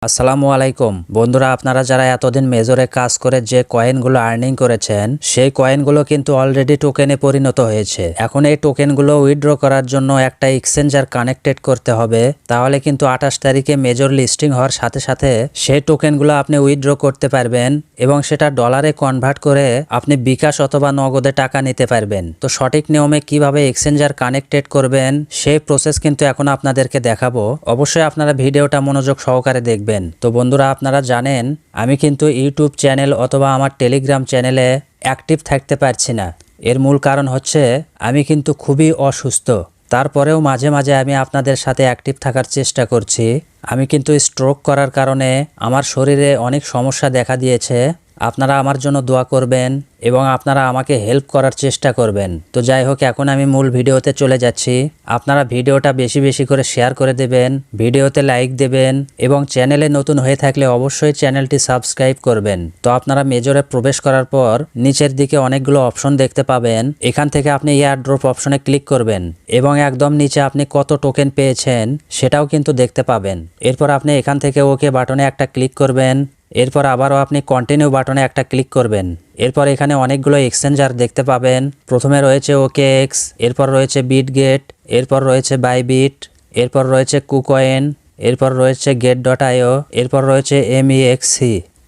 আসসালামু আলাইকুম বন্ধুরা, আপনারা যারা এতদিন মেজরে কাজ করে যে কয়েনগুলো আর্নিং করেছেন সেই কয়েনগুলো কিন্তু অলরেডি টোকেনে পরিণত হয়েছে। এখন এই টোকেনগুলো উইথড্র করার জন্য একটা এক্সচেঞ্জার কানেক্টেড করতে হবে, তাহলে কিন্তু 28 তারিখে মেজর লিস্টিং হওয়ার সাথে সাথে সেই টোকেনগুলো আপনি উইথড্র করতে পারবেন এবং সেটা ডলারে কনভার্ট করে আপনি বিকাশ অথবা নগদে টাকা নিতে পারবেন। তো সঠিক নিয়মে কিভাবে এক্সচেঞ্জার কানেক্টেড করবেন সেই প্রসেস কিন্তু এখন আপনাদেরকে দেখাবো। অবশ্যই আপনারা ভিডিওটা মনোযোগ সহকারে দেখবেন। তো বন্ধুরা, আপনারা জানেন আমি কিন্তু ইউটিউব চ্যানেল অথবা আমার টেলিগ্রাম চ্যানেলে অ্যাক্টিভ থাকতে পারছি না। এর মূল কারণ হচ্ছে আমি কিন্তু খুবই অসুস্থ। তারপরেও মাঝে মাঝে আমি আপনাদের সাথে অ্যাক্টিভ থাকার চেষ্টা করছি। আমি কিন্তু স্ট্রোক করার কারণে আমার শরীরে অনেক সমস্যা দেখা দিয়েছে। আপনারা আমার জন্য দোয়া করবেন এবং আপনারা আমাকে হেল্প করার চেষ্টা করবেন। তো যাই হোক, এখন আমি মূল ভিডিওতে চলে যাচ্ছি। আপনারা ভিডিওটা বেশি বেশি করে শেয়ার করে দেবেন, ভিডিওতে লাইক দেবেন এবং চ্যানেলে নতুন হয়ে থাকলে অবশ্যই চ্যানেলটি সাবস্ক্রাইব করবেন। তো আপনারা মেজরে প্রবেশ করার পর নিচের দিকে অনেকগুলো অপশন দেখতে পাবেন। এখান থেকে আপনি এয়ারড্রপ অপশনে ক্লিক করবেন এবং একদম নিচে আপনি কত টোকেন পেয়েছেন সেটাও কিন্তু দেখতে পাবেন। এরপর আপনি এখান থেকে ওকে বাটনে একটা ক্লিক করবেন। এরপর আবারও আপনি কন্টিনিউ বাটনে একটা ক্লিক করবেন। এরপর এখানে অনেকগুলো এক্সচেঞ্জার দেখতে পাবেন। প্রথমে রয়েছে OKX, এরপর রয়েছে বিটগেট, এরপর রয়েছে বাইবিট, এরপর রয়েছে কুকয়েন, এরপর রয়েছে get.io, এরপর রয়েছে MEXC।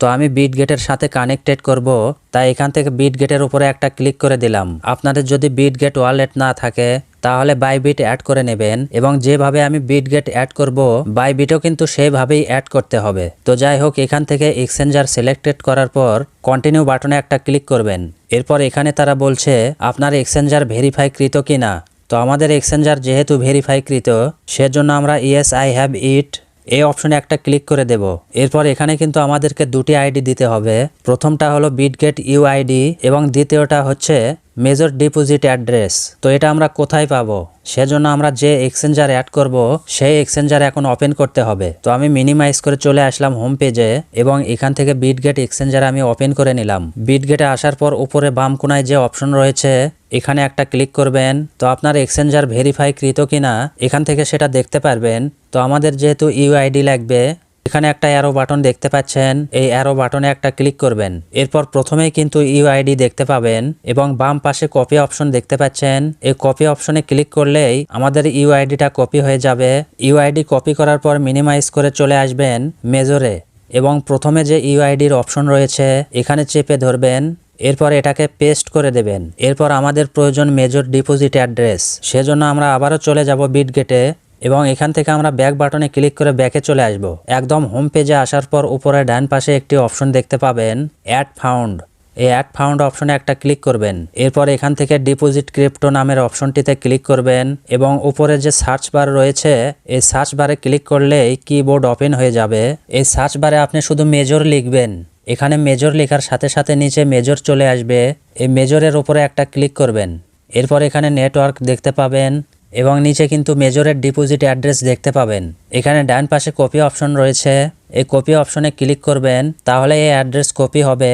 তো আমি বিটগেটের সাথে কানেক্টেড করব, তাই এখান থেকে বিটগেটের উপরে একটা ক্লিক করে দিলাম। আপনাদের যদি বিটগেট ওয়ালেট না থাকে তাহলে বাইবিট অ্যাড করে নেবেন এবং যেভাবে আমি বিটগেট অ্যাড করব বাইবিটও কিন্তু সেইভাবেই অ্যাড করতে হবে। তো যাই হোক, এখান থেকে এক্সচেঞ্জার সিলেক্টেড করার পর কন্টিনিউ বাটনে একটা ক্লিক করবেন। এরপর এখানে তারা বলছে আপনার এক্সচেঞ্জার ভেরিফাই কৃত কিনা। তো আমাদের এক্সচেঞ্জার যেহেতু ভেরিফাই কৃত সেজন্য আমরা ইয়েস আই হ্যাভ ইট এই অপশনে একটা ক্লিক করে দেব। এরপর এখানে কিন্তু আমাদেরকে দুটি আইডি দিতে হবে। প্রথমটা হলো বিটগেট ইউআইডি এবং দ্বিতীয়টা হচ্ছে মেজর ডিপোজিট অ্যাড্রেস। তো এটা আমরা কোথায় পাবো? সেজন্য আমরা যে এক্সচেঞ্জার অ্যাড করব সেই এক্সচেঞ্জার এখন ওপেন করতে হবে। তো আমি মিনিমাইজ করে চলে আসলাম হোম পেজে এবং এখান থেকে বিটগেট এক্সচেঞ্জার আমি ওপেন করে নিলাম। বিটগেটে আসার পর উপরে বাম কোনায় যে অপশন রয়েছে এখানে একটা ক্লিক করবেন। তো আপনার এক্সচেঞ্জার ভেরিফাই কৃত কিনা এখান থেকে সেটা দেখতে পারবেন। তো আমাদের যেহেতু ইউআইডি লাগবে, এখানে একটা অ্যারো বাটন দেখতে পাচ্ছেন, এই অ্যারো বাটনে একটা ক্লিক করবেন। এরপর প্রথমেই কিন্তু ইউআইডি দেখতে পাবেন এবং বাম পাশে কপি অপশন দেখতে পাচ্ছেন। এই কপি অপশনে ক্লিক করলেই আমাদের ইউআইডিটা কপি হয়ে যাবে। ইউআইডি কপি করার পর মিনিমাইজ করে চলে আসবেন মেজরে এবং প্রথমে যে ইউআইডির অপশন রয়েছে এখানে চেপে ধরবেন। এরপর এটাকে পেস্ট করে দেবেন। এরপর আমাদের প্রয়োজন মেজর ডিপোজিট অ্যাড্রেস, সেজন্য আমরা আবারও চলে যাব বিটগেটে এবং এখান থেকে আমরা ব্যাক বাটনে ক্লিক করে ব্যাকে চলে আসব। একদম হোম পেজে আসার পর উপরে ডান পাশে একটি অপশন দেখতে পাবেন অ্যাড ফাউন্ড। এই অ্যাড ফাউন্ড অপশনে একটা ক্লিক করবেন। এরপর এখান থেকে ডিপোজিট ক্রিপ্টো নামের অপশনটিতে ক্লিক করবেন এবং উপরে যে সার্চ বার রয়েছে এই সার্চ বারে ক্লিক করলেই কিবোর্ড ওপেন হয়ে যাবে। এই সার্চ বারে আপনি শুধু মেজর লিখবেন। এখানে মেজর লেখার সাথে সাথে নিচে মেজর চলে আসবে। এই মেজরের উপরে একটা ক্লিক করবেন। এরপর এখানে নেটওয়ার্ক দেখতে পাবেন এবং নিচে কিন্তু মেজরের ডিপোজিট অ্যাড্রেস দেখতে পাবেন। এখানে ডান পাশে কপি অপশন রয়েছে, এই কপি অপশনে ক্লিক করবেন, তাহলে এই অ্যাড্রেস কপি হবে।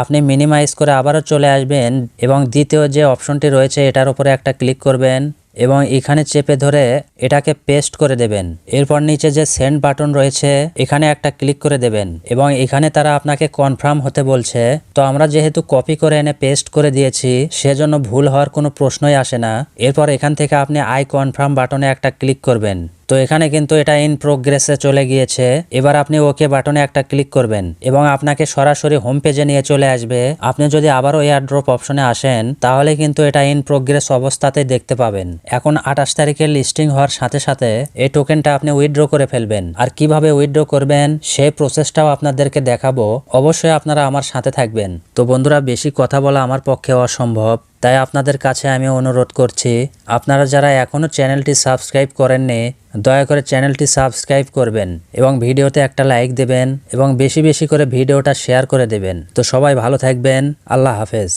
আপনি মিনিমাইজ করে আবারও চলে আসবেন এবং দ্বিতীয় যে অপশনটি রয়েছে এটার উপরে একটা ক্লিক করবেন এবং এখানে চেপে ধরে এটাকে পেস্ট করে দেবেন। এরপর নিচে যে সেন্ড বাটন রয়েছে এখানে একটা ক্লিক করে দেবেন এবং এখানে তারা আপনাকে কনফার্ম হতে বলছে। তো আমরা যেহেতু কপি করে এনে পেস্ট করে দিয়েছি সেজন্য ভুল হওয়ার কোনো প্রশ্নই আসে না। এরপর এখান থেকে আপনি আই কনফার্ম বাটনে একটা ক্লিক করবেন। তো এখানে কিন্তু এটা ইন প্রোগ্রেসে চলে গিয়েছে। এবার আপনি ওকে বাটনে একটা ক্লিক করবেন এবং আপনাকে সরাসরি হোম পেজে নিয়ে চলে আসবে। আপনি যদি আবারও এয়ারড্রপ অপশনে আসেন তাহলে কিন্তু এটা ইন প্রোগ্রেস অবস্থাতেই দেখতে পাবেন। এখন 28 তারিখের লিস্টিং হওয়ার সাথে সাথে এই টোকেনটা আপনি উইথড্র করে ফেলবেন। আর কিভাবে উইথড্র করবেন সেই প্রসেসটাও আপনাদেরকে দেখাবো। অবশ্যই আপনারা আমার সাথে থাকবেন। তো বন্ধুরা, বেশি কথা বলা আমার পক্ষে অসম্ভব, তাই আপনাদের কাছে আমি অনুরোধ করছি আপনারা যারা এখনও চ্যানেলটি সাবস্ক্রাইব করেননি দয়া করে চ্যানেলটি সাবস্ক্রাইব করবেন এবং ভিডিওতে একটা লাইক দেবেন এবং বেশি বেশি করে ভিডিওটা শেয়ার করে দেবেন। তো সবাই ভালো থাকবেন। আল্লাহ হাফেজ।